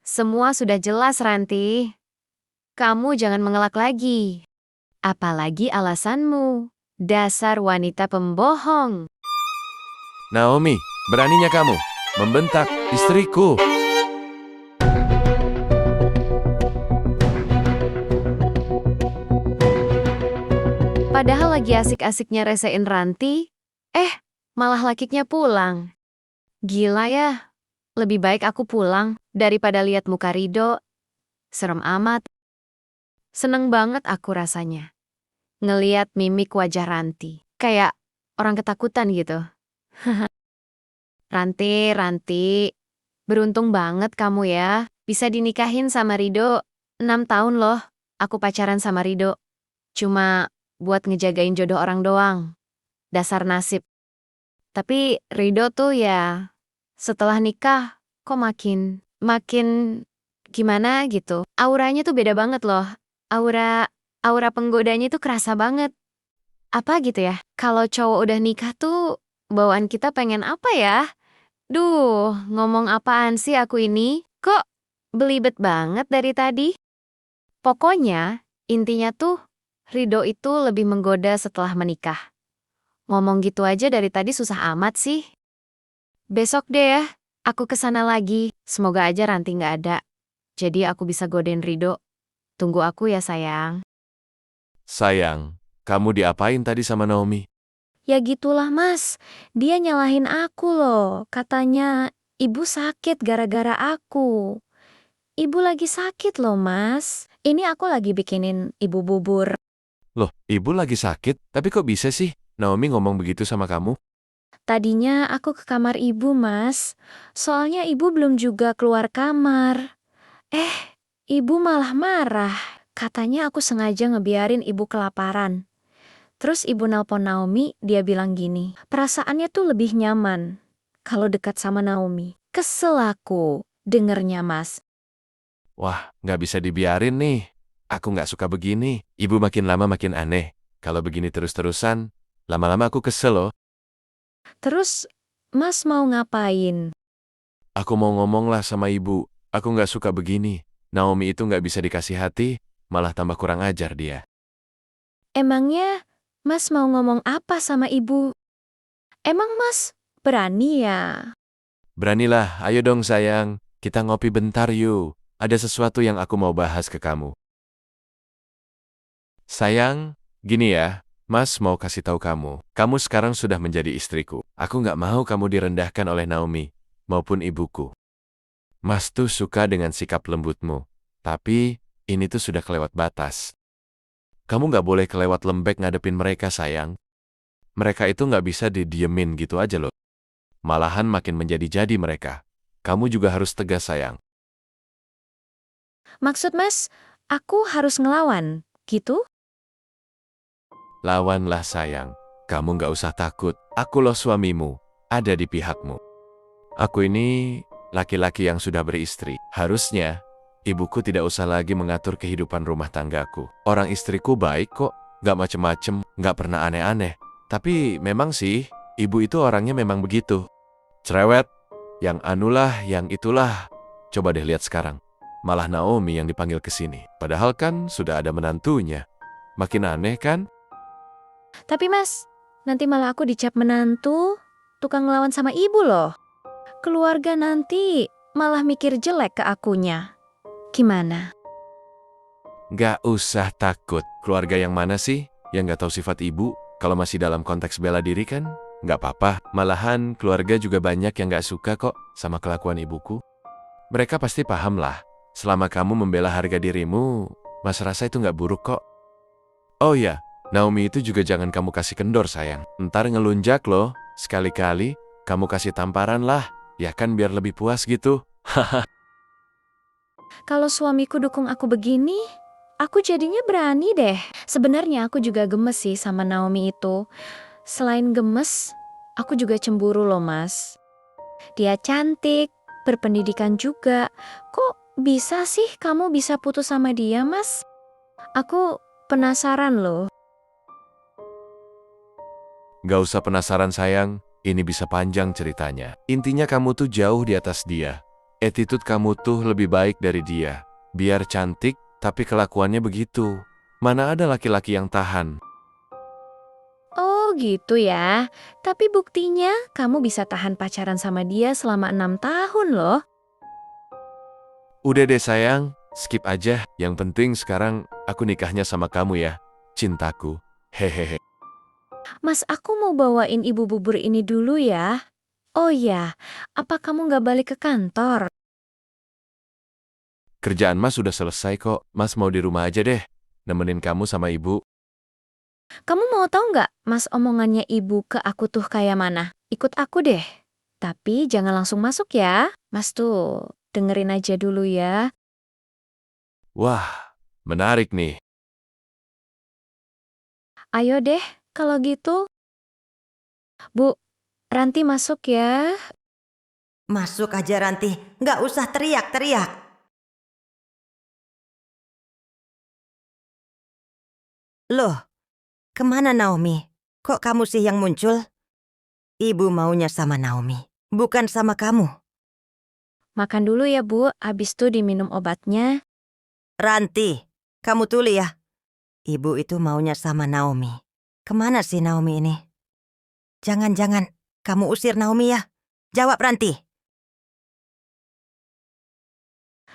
Semua sudah jelas, Ranti. Kamu jangan mengelak lagi. Apalagi alasanmu. Dasar wanita pembohong. Naomi, beraninya kamu membentak istriku. Padahal lagi asik-asiknya resein Ranti, malah lakiknya pulang. Gila ya, lebih baik aku pulang daripada lihat muka Rido. Serem amat. Seneng banget aku rasanya. Ngeliat mimik wajah Ranti. Kayak orang ketakutan gitu. Ranti, beruntung banget kamu ya. Bisa dinikahin sama Rido. 6 tahun loh, aku pacaran sama Rido. Cuma buat ngejagain jodoh orang doang. Dasar nasib. Tapi Rido tuh ya, setelah nikah, kok makin gimana gitu. Auranya tuh beda banget loh. Aura penggodanya tuh kerasa banget. Apa gitu ya? Kalau cowok udah nikah tuh, bawaan kita pengen apa ya? Duh, ngomong apaan sih aku ini? Kok belibet banget dari tadi? Pokoknya, intinya tuh, Rido itu lebih menggoda setelah menikah. Ngomong gitu aja dari tadi susah amat sih. Besok deh ya, aku kesana lagi. Semoga aja Ranti nggak ada. Jadi aku bisa godain Rido. Tunggu aku ya sayang. Sayang, kamu diapain tadi sama Naomi? Ya gitulah mas, dia nyalahin aku loh. Katanya ibu sakit gara-gara aku. Ibu lagi sakit loh mas. Ini aku lagi bikinin ibu bubur. Loh, ibu lagi sakit, tapi kok bisa sih Naomi ngomong begitu sama kamu? Tadinya aku ke kamar ibu mas. Soalnya ibu belum juga keluar kamar. Ibu malah marah. Katanya aku sengaja ngebiarin ibu kelaparan. Terus ibu nelpon Naomi, dia bilang gini, perasaannya tuh lebih nyaman kalau dekat sama Naomi. Kesel aku dengernya mas. Wah, nggak bisa dibiarin nih. Aku nggak suka begini. Ibu makin lama makin aneh. Kalau begini terus-terusan, lama-lama aku kesel loh. Terus mas mau ngapain? Aku mau ngomong lah sama ibu. Aku nggak suka begini. Naomi itu nggak bisa dikasih hati, malah tambah kurang ajar dia. Emangnya mas mau ngomong apa sama ibu? Emang mas berani ya? Beranilah, ayo dong sayang. Kita ngopi bentar yuk. Ada sesuatu yang aku mau bahas ke kamu. Sayang, gini ya. Mas mau kasih tahu kamu. Kamu sekarang sudah menjadi istriku. Aku nggak mau kamu direndahkan oleh Naomi maupun ibuku. Mas tuh suka dengan sikap lembutmu. Tapi, ini tuh sudah kelewat batas. Kamu nggak boleh kelewat lembek ngadepin mereka, sayang. Mereka itu nggak bisa didiemin gitu aja loh. Malahan makin menjadi-jadi mereka. Kamu juga harus tegas, sayang. Maksud mas, aku harus ngelawan, gitu? Lawanlah, sayang. Kamu nggak usah takut. Aku loh suamimu. Ada di pihakmu. Aku ini laki-laki yang sudah beristri. Harusnya, ibuku tidak usah lagi mengatur kehidupan rumah tanggaku. Orang istriku baik kok, gak macem-macem, gak pernah aneh-aneh. Tapi memang sih, ibu itu orangnya memang begitu. Cerewet, yang anulah, yang itulah. Coba deh lihat sekarang. Malah Naomi yang dipanggil ke sini. Padahal kan sudah ada menantunya. Makin aneh kan? Tapi mas, nanti malah aku dicap menantu, tukang ngelawan sama ibu loh. Keluarga nanti malah mikir jelek ke akunya. Gimana? Gak usah takut. Keluarga yang mana sih yang gak tahu sifat ibu? Kalau masih dalam konteks bela diri kan gak apa-apa. Malahan keluarga juga banyak yang gak suka kok sama kelakuan ibuku. Mereka pasti paham lah. Selama kamu membela harga dirimu, Mas rasa itu gak buruk kok. Oh ya, Naomi itu juga jangan kamu kasih kendor sayang. Ntar ngelunjak loh. Sekali-kali kamu kasih tamparan lah. Ya kan biar lebih puas gitu. Kalau suamiku dukung aku begini, aku jadinya berani deh. Sebenarnya aku juga gemes sih sama Naomi itu. Selain gemes, aku juga cemburu loh mas. Dia cantik, berpendidikan juga. Kok bisa sih kamu bisa putus sama dia mas? Aku penasaran loh. Gak usah penasaran sayang, ini bisa panjang ceritanya. Intinya kamu tuh jauh di atas dia. Attitude kamu tuh lebih baik dari dia. Biar cantik, tapi kelakuannya begitu. Mana ada laki-laki yang tahan? Oh gitu ya. Tapi buktinya kamu bisa tahan pacaran sama dia selama 6 tahun loh. Udah deh sayang, skip aja. Yang penting sekarang aku nikahnya sama kamu ya, cintaku. Hehehe. Mas, aku mau bawain ibu bubur ini dulu ya. Oh ya, apa kamu nggak balik ke kantor? Kerjaan Mas sudah selesai kok. Mas mau di rumah aja deh, nemenin kamu sama ibu. Kamu mau tahu nggak, Mas, omongannya ibu ke aku tuh kayak mana? Ikut aku deh. Tapi jangan langsung masuk ya. Mas tuh, dengerin aja dulu ya. Wah, menarik nih. Ayo deh, kalau gitu. Bu, Ranti masuk ya. Masuk aja Ranti, nggak usah teriak-teriak. Loh, kemana Naomi? Kok kamu sih yang muncul? Ibu maunya sama Naomi, bukan sama kamu. Makan dulu ya, Bu. Abis itu diminum obatnya. Ranti, kamu tuli ya. Ibu itu maunya sama Naomi. Kemana sih Naomi ini? Jangan-jangan kamu usir Naomi ya? Jawab Ranti.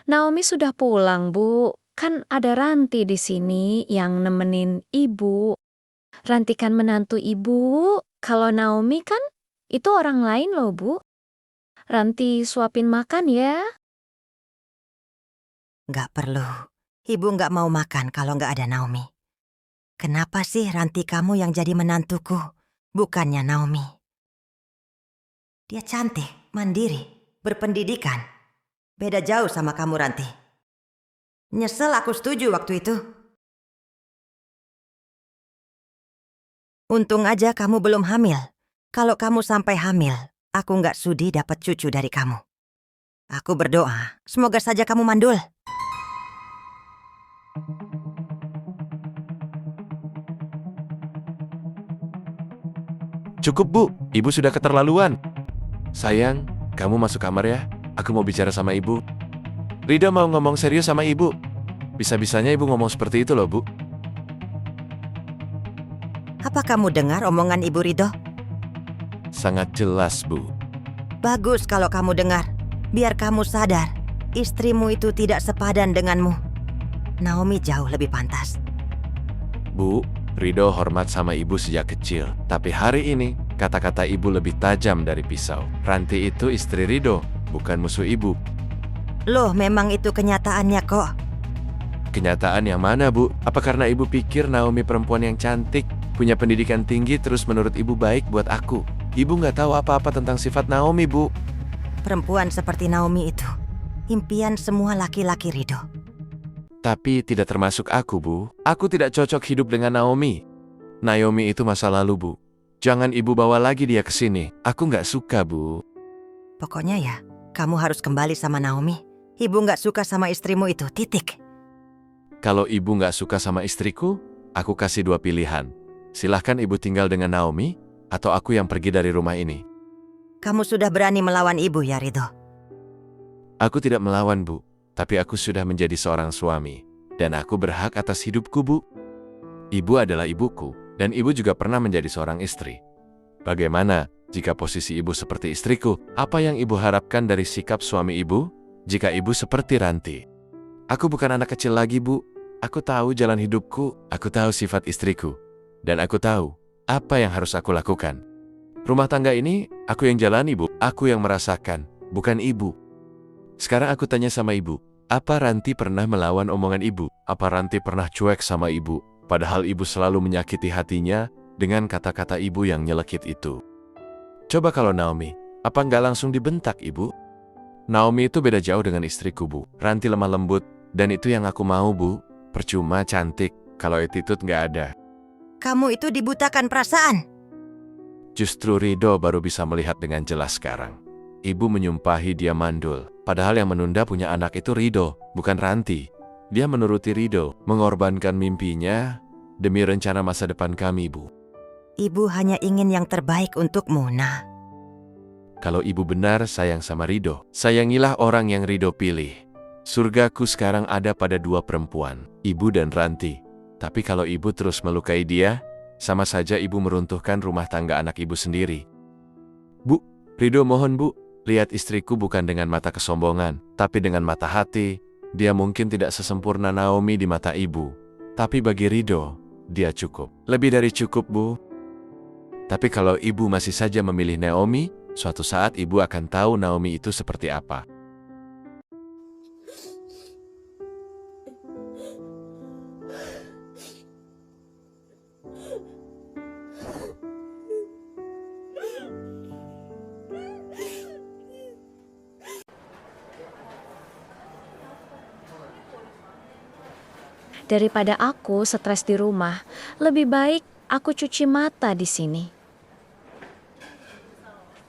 Naomi sudah pulang, Bu. Kan ada Ranti di sini yang nemenin ibu. Ranti kan menantu ibu. Kalau Naomi kan itu orang lain loh, Bu. Ranti suapin makan ya. Nggak perlu. Ibu nggak mau makan kalau nggak ada Naomi. Kenapa sih Ranti kamu yang jadi menantuku, bukannya Naomi? Dia cantik, mandiri, berpendidikan. Beda jauh sama kamu Ranti. Nyesel aku setuju waktu itu. Untung aja kamu belum hamil. Kalau kamu sampai hamil, aku nggak sudi dapat cucu dari kamu. Aku berdoa, semoga saja kamu mandul. Cukup bu, ibu sudah keterlaluan. Sayang, kamu masuk kamar ya. Aku mau bicara sama ibu. Rida mau ngomong serius sama ibu. Bisa-bisanya ibu ngomong seperti itu loh bu. Apa kamu dengar omongan Ibu Ridho? Sangat jelas bu. Bagus kalau kamu dengar. Biar kamu sadar, istrimu itu tidak sepadan denganmu. Naomi jauh lebih pantas. Bu, Ridho hormat sama ibu sejak kecil. Tapi hari ini, kata-kata ibu lebih tajam dari pisau. Ranti itu istri Ridho, bukan musuh ibu. Loh, memang itu kenyataannya kok. Kenyataan yang mana bu? Apa karena ibu pikir Naomi perempuan yang cantik, punya pendidikan tinggi, terus menurut ibu baik buat aku? Ibu nggak tahu apa-apa tentang sifat Naomi bu. Perempuan seperti Naomi itu impian semua laki-laki Ridho. Tapi tidak termasuk aku bu. Aku tidak cocok hidup dengan Naomi. Naomi itu masa lalu bu. Jangan ibu bawa lagi dia ke sini. Aku nggak suka bu. Pokoknya ya, kamu harus kembali sama Naomi. Ibu nggak suka sama istrimu itu, titik. Kalau ibu nggak suka sama istriku, aku kasih dua pilihan. Silahkan ibu tinggal dengan Naomi, atau aku yang pergi dari rumah ini. Kamu sudah berani melawan ibu ya Ridho? Aku tidak melawan bu, tapi aku sudah menjadi seorang suami. Dan aku berhak atas hidupku bu. Ibu adalah ibuku, dan ibu juga pernah menjadi seorang istri. Bagaimana jika posisi ibu seperti istriku? Apa yang ibu harapkan dari sikap suami ibu? Jika ibu seperti Ranti. Aku bukan anak kecil lagi bu. Aku tahu jalan hidupku, aku tahu sifat istriku. Dan aku tahu apa yang harus aku lakukan. Rumah tangga ini, aku yang jalani bu. Aku yang merasakan, bukan ibu. Sekarang aku tanya sama ibu, apa Ranti pernah melawan omongan ibu? Apa Ranti pernah cuek sama ibu? Padahal ibu selalu menyakiti hatinya dengan kata-kata ibu yang nyelekit itu. Coba kalau Naomi, apa nggak langsung dibentak ibu? Naomi itu beda jauh dengan istriku bu. Ranti lemah lembut, dan itu yang aku mau bu. Percuma cantik, kalau attitude nggak ada. Kamu itu dibutakan perasaan. Justru Ridho baru bisa melihat dengan jelas sekarang. Ibu menyumpahi dia mandul, padahal yang menunda punya anak itu Ridho, bukan Ranti. Dia menuruti Ridho, mengorbankan mimpinya demi rencana masa depan kami, Bu. Ibu hanya ingin yang terbaik untukmu, Nah. Kalau ibu benar sayang sama Rido, sayangilah orang yang Rido pilih. Surgaku sekarang ada pada dua perempuan, ibu dan Ranti. Tapi kalau ibu terus melukai dia, sama saja ibu meruntuhkan rumah tangga anak ibu sendiri. Bu, Rido mohon bu, lihat istriku bukan dengan mata kesombongan, tapi dengan mata hati. Dia mungkin tidak sesempurna Naomi di mata ibu, tapi bagi Rido, dia cukup. Lebih dari cukup bu. Tapi kalau ibu masih saja memilih Naomi, suatu saat ibu akan tahu Naomi itu seperti apa. Daripada aku stres di rumah, lebih baik aku cuci mata di sini.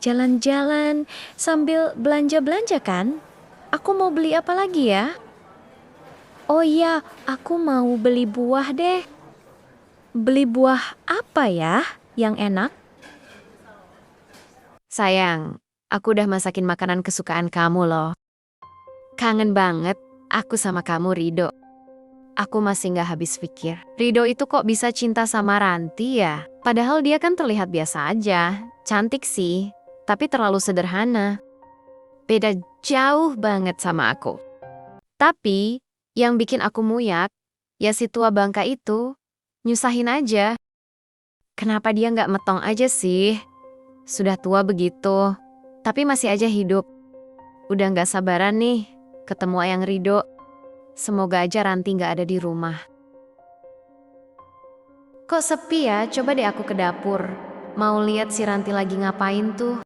Jalan-jalan sambil belanja-belanja kan? Aku mau beli apa lagi ya? Oh iya, aku mau beli buah deh. Beli buah apa ya yang enak? Sayang, aku udah masakin makanan kesukaan kamu loh. Kangen banget aku sama kamu, Rido. Aku masih gak habis pikir. Rido itu kok bisa cinta sama Ranti ya? Padahal dia kan terlihat biasa aja. Cantik sih, tapi terlalu sederhana. Beda jauh banget sama aku. Tapi, yang bikin aku muyak, ya si tua bangka itu, nyusahin aja. Kenapa dia gak metong aja sih? Sudah tua begitu, tapi masih aja hidup. Udah gak sabaran nih, ketemu Ayang Rido. Semoga aja Ranti gak ada di rumah. Kok sepi ya? Coba deh aku ke dapur. Mau lihat si Ranti lagi ngapain tuh.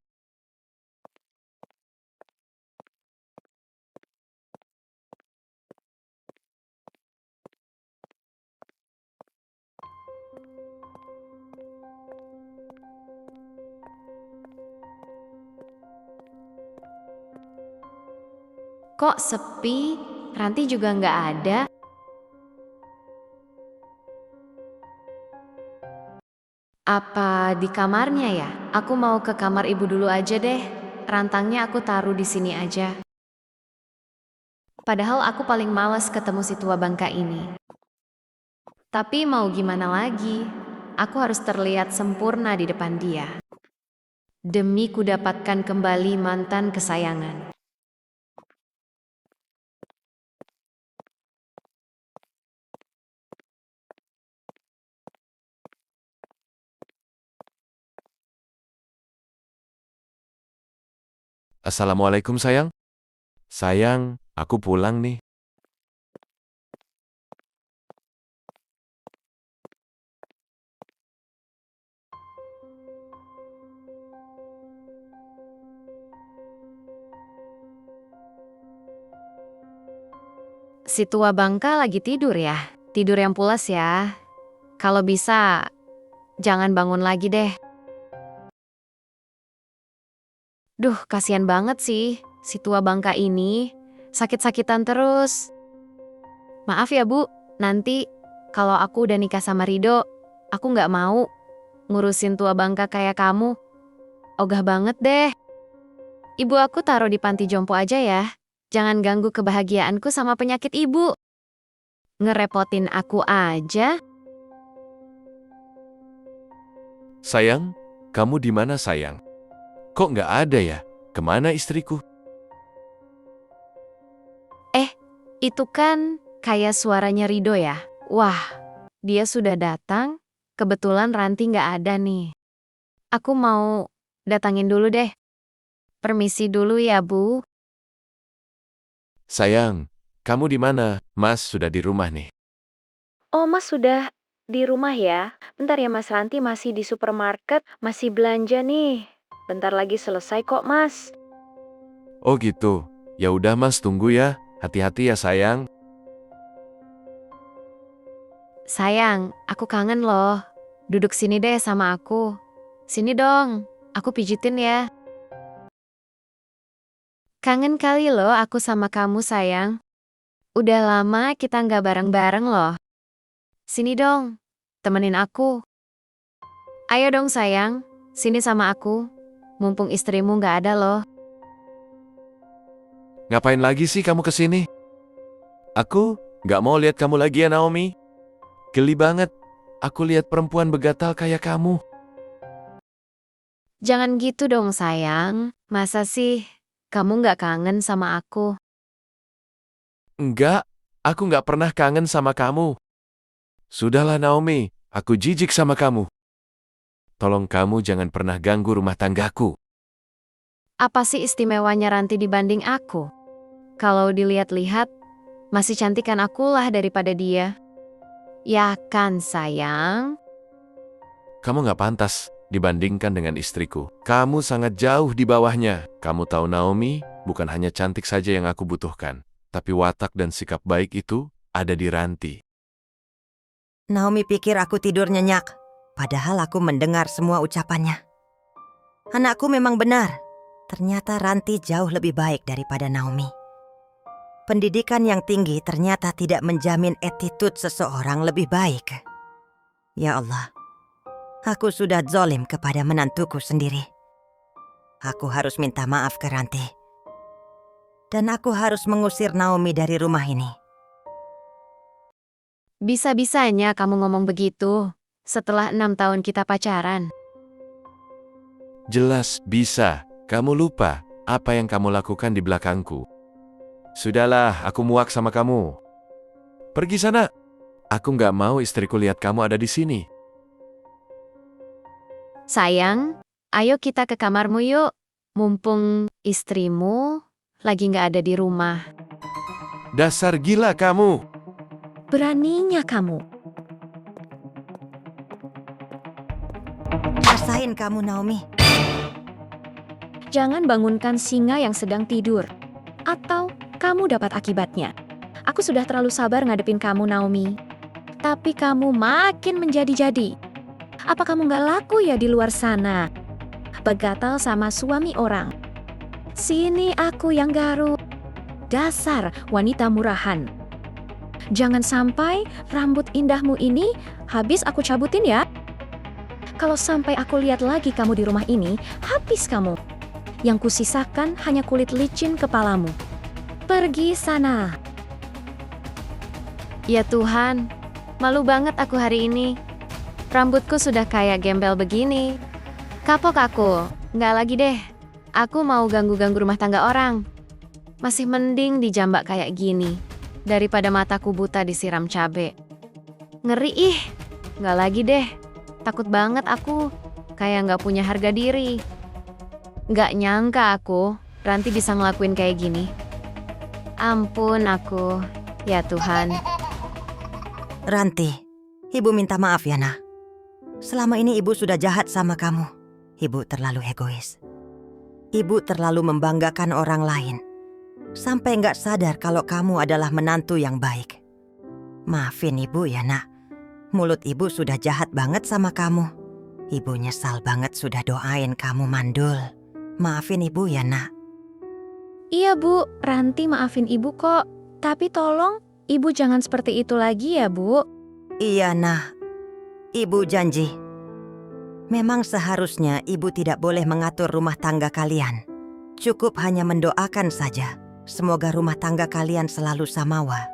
Kok sepi? Ranti juga nggak ada. Apa di kamarnya ya? Aku mau ke kamar ibu dulu aja deh. Rantangnya aku taruh di sini aja. Padahal aku paling malas ketemu si tua bangka ini. Tapi mau gimana lagi? Aku harus terlihat sempurna di depan dia. Demi ku dapatkan kembali mantan kesayangan. Assalamualaikum sayang. Sayang, aku pulang nih. Si tua bangka lagi tidur ya? Tidur yang pulas ya. Kalau bisa, jangan bangun lagi deh. Duh, kasihan banget sih si tua bangka ini. Sakit-sakitan terus. Maaf ya bu, nanti kalau aku udah nikah sama Rido, aku nggak mau ngurusin tua bangka kayak kamu. Ogah banget deh. Ibu aku taruh di panti jompo aja ya. Jangan ganggu kebahagiaanku sama penyakit ibu. Ngerepotin aku aja. Sayang, kamu di mana sayang? Kok nggak ada ya? Kemana istriku? Itu kan kayak suaranya Rido ya. Wah, dia sudah datang. Kebetulan Ranti nggak ada nih. Aku mau datangin dulu deh. Permisi dulu ya bu. Sayang, kamu di mana? Mas sudah di rumah nih. Oh, Mas sudah di rumah ya? Bentar ya Mas, Ranti masih di supermarket, masih belanja nih. Bentar lagi selesai kok Mas. Oh gitu. Ya udah Mas, tunggu ya. Hati-hati ya sayang. Sayang, aku kangen loh. Duduk sini deh sama aku. Sini dong, aku pijitin ya. Kangen kali loh aku sama kamu sayang. Udah lama kita nggak bareng-bareng loh. Sini dong, temenin aku. Ayo dong sayang, sini sama aku. mumpung istrimu nggak ada loh. Ngapain lagi sih kamu kesini? Aku nggak mau lihat kamu lagi ya, Naomi. Geli banget. Aku lihat perempuan begatal kayak kamu. Jangan gitu dong sayang. Masa sih kamu nggak kangen sama aku? Enggak, aku nggak pernah kangen sama kamu. Sudahlah Naomi, aku jijik sama kamu. Tolong kamu jangan pernah ganggu rumah tanggaku. Apa sih istimewanya Ranti dibanding aku? Kalau dilihat-lihat, masih cantikan akulah daripada dia. Ya kan sayang? Kamu nggak pantas dibandingkan dengan istriku. Kamu sangat jauh di bawahnya. Kamu tahu Naomi, bukan hanya cantik saja yang aku butuhkan, tapi watak dan sikap baik itu ada di Ranti. Naomi pikir aku tidur nyenyak, padahal aku mendengar semua ucapannya. Anakku memang benar. Ternyata Ranti jauh lebih baik daripada Naomi. Pendidikan yang tinggi ternyata tidak menjamin attitude seseorang lebih baik. Ya Allah, aku sudah zalim kepada menantuku sendiri. Aku harus minta maaf ke Ranti. Dan aku harus mengusir Naomi dari rumah ini. Bisa-bisanya kamu ngomong begitu setelah 6 tahun kita pacaran. Jelas bisa. Kamu lupa apa yang kamu lakukan di belakangku. Sudahlah, aku muak sama kamu. Pergi sana. Aku nggak mau istriku lihat kamu ada di sini. Sayang, ayo kita ke kamarmu yuk. Mumpung istrimu lagi nggak ada di rumah. Dasar gila kamu. Beraninya kamu. Rasain kamu, Naomi. Jangan bangunkan singa yang sedang tidur. Atau kamu dapat akibatnya. Aku sudah terlalu sabar ngadepin kamu, Naomi. Tapi kamu makin menjadi-jadi. Apa kamu gak laku ya di luar sana? Begatal sama suami orang. Sini aku yang garuk. Dasar wanita murahan. Jangan sampai rambut indahmu ini habis aku cabutin ya. Kalau sampai aku lihat lagi kamu di rumah ini, habis kamu. Yang kusisakan hanya kulit licin kepalamu. Pergi sana. Ya Tuhan, malu banget aku hari ini. Rambutku sudah kayak gembel begini. Kapok aku, nggak lagi deh. Aku mau ganggu-ganggu rumah tangga orang. Masih mending dijambak kayak gini, daripada mataku buta disiram cabe. Ngeri ih, nggak lagi deh. Takut banget aku, kayak nggak punya harga diri. Nggak nyangka aku, Ranti bisa ngelakuin kayak gini. Ampun aku, ya Tuhan. Ranti, ibu minta maaf ya, Nah. Selama ini ibu sudah jahat sama kamu. Ibu terlalu egois. Ibu terlalu membanggakan orang lain. Sampai nggak sadar kalau kamu adalah menantu yang baik. Maafin ibu ya, Nak. Mulut ibu sudah jahat banget sama kamu. Ibu nyesal banget sudah doain kamu mandul. Maafin ibu ya, Nak. Iya Bu, Ranti maafin ibu kok. Tapi tolong, ibu jangan seperti itu lagi ya Bu. Iya, Nah. Ibu janji. Memang seharusnya ibu tidak boleh mengatur rumah tangga kalian. Cukup hanya mendoakan saja. Semoga rumah tangga kalian selalu samawa.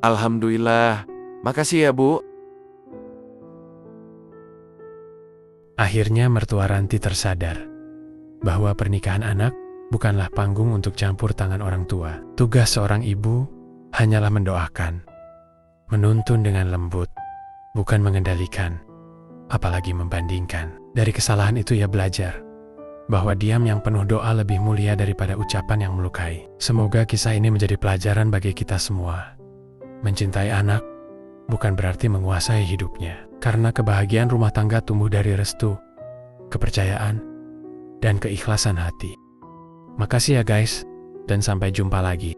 Alhamdulillah. Makasih ya, Bu. Akhirnya mertua Ranti tersadar bahwa pernikahan anak bukanlah panggung untuk campur tangan orang tua. Tugas seorang ibu hanyalah mendoakan, menuntun dengan lembut, bukan mengendalikan, apalagi membandingkan. Dari kesalahan itu ia belajar bahwa diam yang penuh doa lebih mulia daripada ucapan yang melukai. Semoga kisah ini menjadi pelajaran bagi kita semua. Mencintai anak bukan berarti menguasai hidupnya, karena kebahagiaan rumah tangga tumbuh dari restu, kepercayaan, dan keikhlasan hati. Makasih ya guys, dan sampai jumpa lagi.